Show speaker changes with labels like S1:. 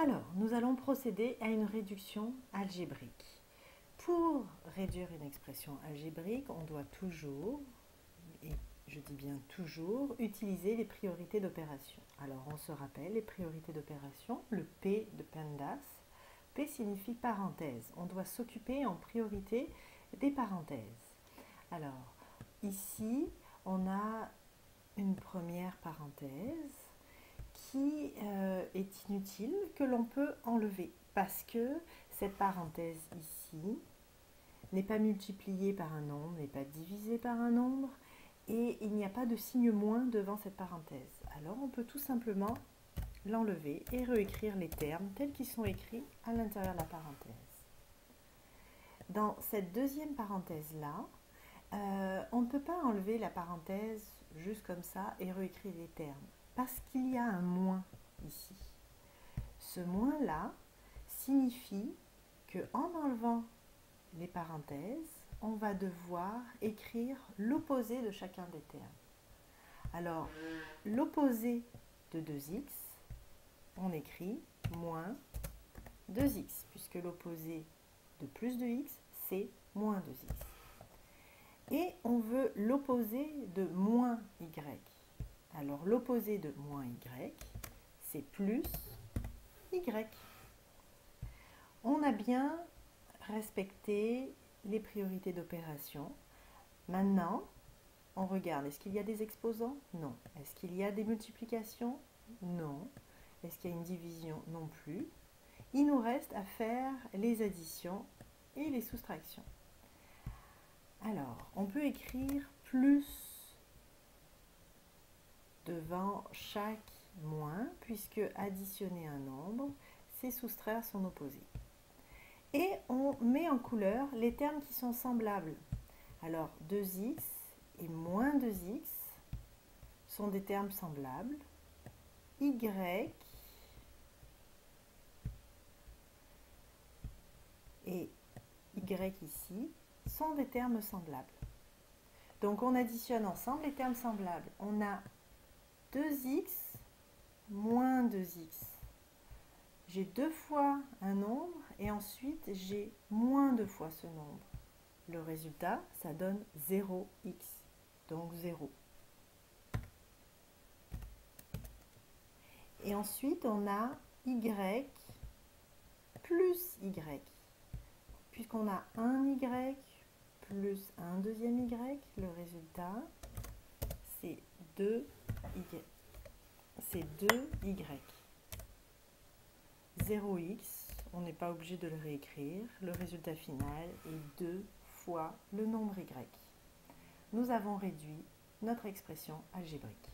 S1: Alors, nous allons procéder à une réduction algébrique. Pour réduire une expression algébrique, on doit toujours, et je dis bien toujours, utiliser les priorités d'opération. Alors, on se rappelle les priorités d'opération, le P de PEMDAS. P signifie parenthèse. On doit s'occuper en priorité des parenthèses. Alors, ici, on a une première parenthèse qui est inutile, que l'on peut enlever parce que cette parenthèse ici n'est pas multipliée par un nombre, n'est pas divisée par un nombre et il n'y a pas de signe moins devant cette parenthèse. Alors on peut tout simplement l'enlever et réécrire les termes tels qu'ils sont écrits à l'intérieur de la parenthèse. Dans cette deuxième parenthèse-là, on ne peut pas enlever la parenthèse juste comme ça et réécrire les termes parce qu'il y a un moins ici. Ce moins-là signifie qu'en enlevant les parenthèses, on va devoir écrire l'opposé de chacun des termes. Alors, l'opposé de 2x, on écrit moins 2x, puisque l'opposé de plus de x, c'est moins 2x. Et on veut l'opposé de moins y. Alors, l'opposé de moins y, c'est plus y. On a bien respecté les priorités d'opération. Maintenant, on regarde, est-ce qu'il y a des exposants? Non. Est-ce qu'il y a des multiplications? Non. Est-ce qu'il y a une division? Non plus. Il nous reste à faire les additions et les soustractions. Alors, on peut écrire plus devant chaque moins, puisque additionner un nombre, c'est soustraire son opposé. Et on met en couleur les termes qui sont semblables. Alors, 2x et moins 2x sont des termes semblables. Y et y ici sont des termes semblables. Donc, on additionne ensemble les termes semblables. On a 2x moins 2x. J'ai deux fois un nombre et ensuite j'ai moins deux fois ce nombre. Le résultat, ça donne 0x, donc 0. Et ensuite, on a y plus y. Puisqu'on a un y plus un deuxième y, le résultat, c'est 2y. C'est 2y. 0x, on n'est pas obligé de le réécrire. Le résultat final est 2 fois le nombre y. Nous avons réduit notre expression algébrique.